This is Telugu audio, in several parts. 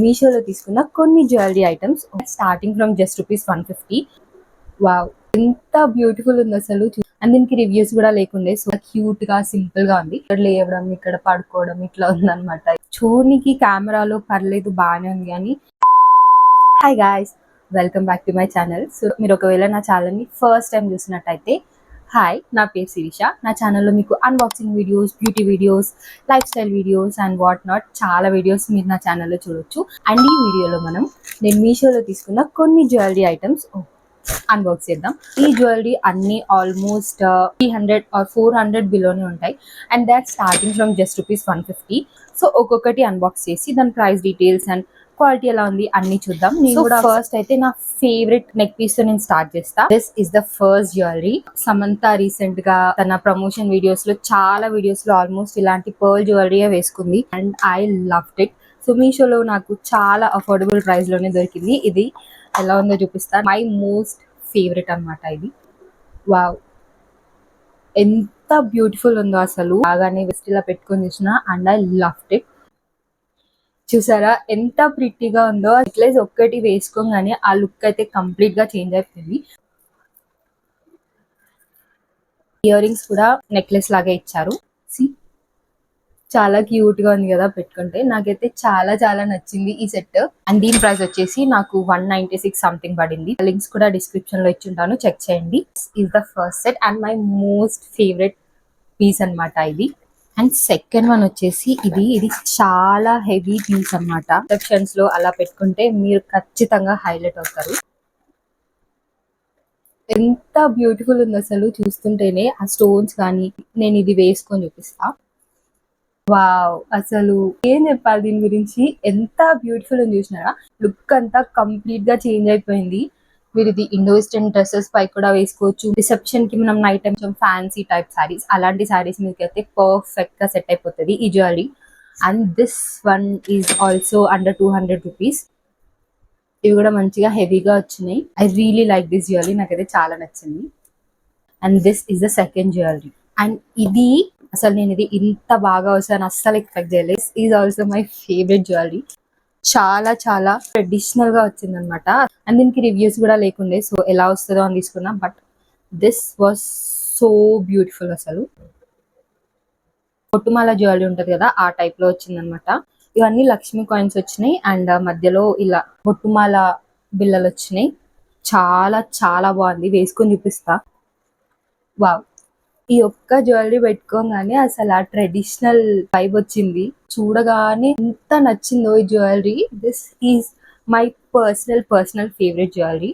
మీషోలో తీసుకున్న కొన్ని jewellery items starting from just ₹150. Wow, ఎంత బ్యూటిఫుల్ ఉంది అసలు. అండ్ దీనికి రివ్యూస్ కూడా లేకుండే, సో క్యూట్ గా సింపుల్ గా ఉంది. ఇక్కడ లేవడం, ఇక్కడ పడుకోవడం ఇట్లా ఉందన్నమాట. చూడనికి కెమెరాలో పర్లేదు, బాగానే ఉంది. కానీ hi guys, welcome back to my channel. So మీరు ఒకవేళ నా ఛానల్ని ఫస్ట్ టైం చూసినట్టయితే హాయ్, నా పేరు శిరీష. నా ఛానల్లో మీకు unboxing videos, beauty videos, life style videos and what not చాలా వీడియోస్ మీరు నా ఛానల్లో చూడొచ్చు. అండ్ ఈ వీడియోలో నేను మీషోలో తీసుకున్న కొన్ని జ్యువెలరీ ఐటమ్స్ అన్బాక్స్ చేద్దాం. ఈ జ్యువెలరీ అన్ని ఆల్మోస్ట్ 300 ఆర్ 400 బిలోనే ఉంటాయి. And that starting from just ₹150. So ఒక్కొక్కటి అన్బాక్స్ చేసి దాని ప్రైస్ డీటెయిల్స్ అండ్ క్వాలిటీ ఎలా ఉంది అన్ని చూద్దాం. నేను కూడా ఫస్ట్ అయితే నా ఫేవరెట్ నెక్ పీస్ తో నేను స్టార్ట్ చేస్తా. This is the first jewellery. Samantha recent గా తన ప్రమోషన్ వీడియోస్ లో చాలా వీడియోస్ లో ఆల్మోస్ట్ ఇలాంటి పర్ల్ జ్యువెలరీ వేసుకుంది and I loved it. So మీషోలో నాకు చాలా అఫోర్డబుల్ ప్రైస్ లోనే దొరికింది. ఇది ఎలా ఉందో చూపిస్తా. మై మోస్ట్ ఫేవరెట్ అన్నమాట ఇది. వావ్, ఎంత బ్యూటిఫుల్ ఉందో అసలు. బాగానే వెస్టిలా పెట్టుకొని చూసిన అండ్ ఐ లవ్డ్ ఇట్. చూసారా ఎంత ప్రిట్టిగా ఉందో. నెక్లెస్ ఒక్కటి వేసుకోగానే ఆ లుక్ అయితే కంప్లీట్ గా చేంజ్ అయిపోయింది. ఇయర్ రింగ్స్ కూడా నెక్లెస్ లాగే ఇచ్చారు. చాలా క్యూట్ గా ఉంది కదా పెట్టుకుంటే. నాకైతే చాలా చాలా నచ్చింది ఈ సెట్. అండ్ దీని ప్రైస్ వచ్చేసి నాకు 196 సంథింగ్ పడింది. లింక్స్ కూడా డిస్క్రిప్షన్ లో ఇచ్చుంటాను, చెక్ చేయండి. Is the first set and my most favourite piece అన్నమాట ఇది. అండ్ సెకండ్ వన్ వచ్చేసి ఇది చాలా హెవీ పీస్ అన్నమాట. రిసెప్షన్స్ లో అలా పెట్టుకుంటే మీరు ఖచ్చితంగా హైలైట్ అవుతారు. ఎంత బ్యూటిఫుల్ ఉంది అసలు. చూస్తుంటేనే ఆ స్టోన్స్ కానీ. నేను ఇది వేసుకొని చూపిస్తా. వావ్, అసలు ఏం చెప్పాలి దీని గురించి. ఎంత బ్యూటిఫుల్ అని చూసినారా. లుక్ అంతా కంప్లీట్ గా చేంజ్ అయిపోయింది. మీరు ఇది ఇండో వెస్టర్న్ డ్రెస్సెస్ పై కూడా వేసుకోవచ్చు. రిసెప్షన్ కి మనం night time fancy type saris, అలాంటి సారీస్ మీకు అయితే పర్ఫెక్ట్ గా సెట్ అయిపోతుంది ఈ jewellery. And this one is also under ₹200. ఇవి కూడా మంచిగా హెవీగా వచ్చినాయి. I really like this jewellery. నాకైతే చాలా నచ్చింది. And this is the second jewellery. And ఇది అసలు నేను ఇది ఇంత బాగా వస్తాను అస్సలు ఎక్స్పెక్ట్ చేయలేదు. Is also my favourite jewellery. చాలా చాలా ట్రెడిషనల్ గా వచ్చింది అనమాట. అండ్ దీనికి రివ్యూస్ కూడా లేకుండే, సో ఎలా వస్తుందో అని తీసుకున్నా. But this was so beautiful అసలు. పొట్టుమాల జ్యువెలరీ ఉంటది కదా, ఆ టైప్ లో వచ్చింది అనమాట. ఇవన్నీ లక్ష్మీ కాయిన్స్ వచ్చినాయి అండ్ మధ్యలో ఇలా పొట్టుమాల బిళ్ళలు వచ్చినాయి. చాలా చాలా బాగుంది. వేసుకొని చూపిస్తా. వావ్, ఈ ఒక్క జ్యువెలరీ పెట్టుకోగానే అసలు ఆ ట్రెడిషనల్ వైబ్ వచ్చింది. చూడగానే ఎంత నచ్చిందో ఈ jewellery. This is my personal favourite jewellery.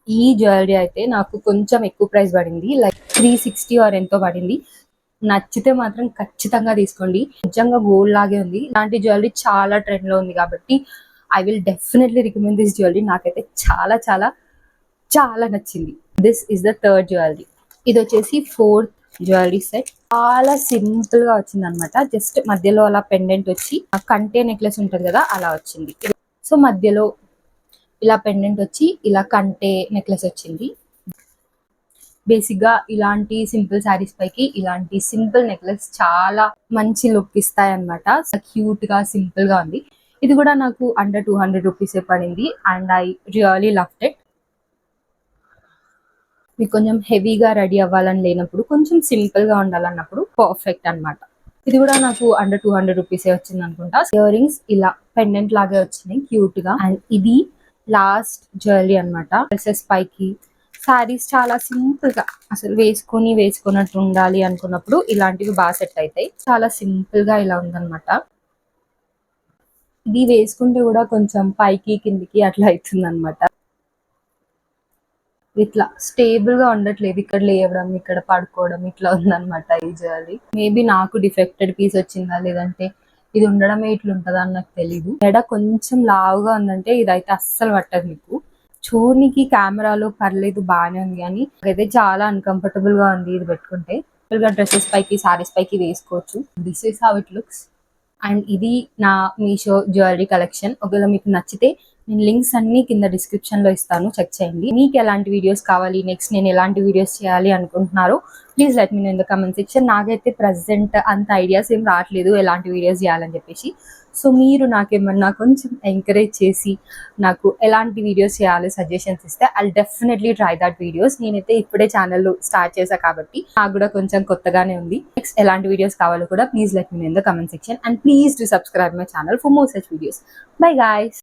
ఈ జ్యువెలరీ అయితే నాకు కొంచెం ఎక్కువ ప్రైస్ పడింది, లైక్ 360 ఆర్ ఎంతో పడింది. నచ్చితే మాత్రం ఖచ్చితంగా తీసుకోండి. నిజంగా గోల్డ్ లాగే ఉంది. ఇలాంటి జ్యువెలరీ చాలా ట్రెండ్ లో ఉంది కాబట్టి I will definitely recommend this jewellery. నాకైతే చాలా చాలా చాలా నచ్చింది. This is the third jewellery. ఇది వచ్చేసి ఫోర్త్ జ్యువెలరీ సెట్. చాలా సింపుల్ గా వచ్చింది అనమాట. జస్ట్ మధ్యలో అలా పెండెంట్ వచ్చి కంటే నెక్లెస్ ఉంటది కదా, అలా వచ్చింది. సో మధ్యలో ఇలా పెండెంట్ వచ్చి ఇలా కంటే నెక్లెస్ వచ్చింది. బేసిక్ గా ఇలాంటి సింపుల్ శారీస్ పైకి ఇలాంటి సింపుల్ నెక్లెస్ చాలా మంచి లుక్ ఇస్తాయి అనమాట. క్యూట్ గా సింపుల్ గా ఉంది. ఇది కూడా నాకు అండర్ ₹200 పడింది and I really loved it. మీకు కొంచెం హెవీగా రెడీ అవ్వాలని లేనప్పుడు, కొంచెం సింపుల్ గా ఉండాలన్నప్పుడు పర్ఫెక్ట్ అన్నమాట. ఇది కూడా నాకు అండర్ ₹200 వచ్చింది అనుకుంటా. ఇయర్ రింగ్స్ ఇలా పెండెంట్ లాగే వచ్చినాయి క్యూట్ గా. అండ్ ఇది లాస్ట్ జ్యువెలరీ అన్నమాట. డ్రెస్సెస్ పైకి శారీస్ చాలా సింపుల్ గా అసలు వేసుకున్నట్టు ఉండాలి అనుకున్నప్పుడు ఇలాంటివి బాగా సెట్ అవుతాయి. చాలా సింపుల్ గా ఇలా ఉందన్నమాట. ఇది వేసుకుంటే కూడా కొంచెం పైకి కిందికి అట్లా అవుతుంది అనమాట. ఇట్లా స్టేబుల్ గా ఉండట్లేదు. ఇక్కడ లేవడం, ఇక్కడ పడుకోవడం ఇట్లా ఉందన్నమాట ఈ జ్యువెలరీ. మేబీ నాకు డిఫెక్టెడ్ పీస్ వచ్చిందా, లేదంటే ఇది ఉండడమే ఇట్లా ఉంటుందా అని నాకు తెలీదు. మెడ కొంచెం లావుగా ఉందంటే ఇదైతే అస్సలు పట్టదు మీకు. చూడనికి కెమెరాలో పర్లేదు, బాగానే ఉంది. కానీ అయితే చాలా అన్కంఫర్టబుల్ గా ఉంది ఇది పెట్టుకుంటే. డ్రెస్సెస్ పైకి, సారీస్ పైకి వేసుకోవచ్చు. This is how it looks. And ఇది నా మీషో జ్యువెలరీ కలెక్షన్. ఒకవేళ మీకు నచ్చితే నేను లింక్స్ అన్ని కింద డిస్క్రిప్షన్ లో ఇస్తాను, చెక్ చేయండి. మీకు ఎలాంటి వీడియోస్ కావాలి, నెక్స్ట్ నేను ఎలాంటి వీడియోస్ చేయాలి అనుకుంటున్నారో please let me know in the comment section. నాకైతే ప్రెసెంట్ అంత ఐడియాస్ ఏం రావట్లేదు ఎలాంటి వీడియోస్ చేయాలని చెప్పేసి. సో మీరు నాకేమన్నా కొంచెం ఎంకరేజ్ చేసి నాకు ఎలాంటి వీడియోస్ చేయాలి సజెషన్స్ ఇస్తే I definitely try that videos. నేనైతే ఇప్పుడే ఛానల్ స్టార్ట్ చేశా కాబట్టి నాకు కూడా కొంచెం కొత్తగానే ఉంది. నెక్స్ట్ ఎలాంటి వీడియోస్ కావాలో కూడా please let me know in the comment section and please do subscribe my channel for more such videos. Bye guys.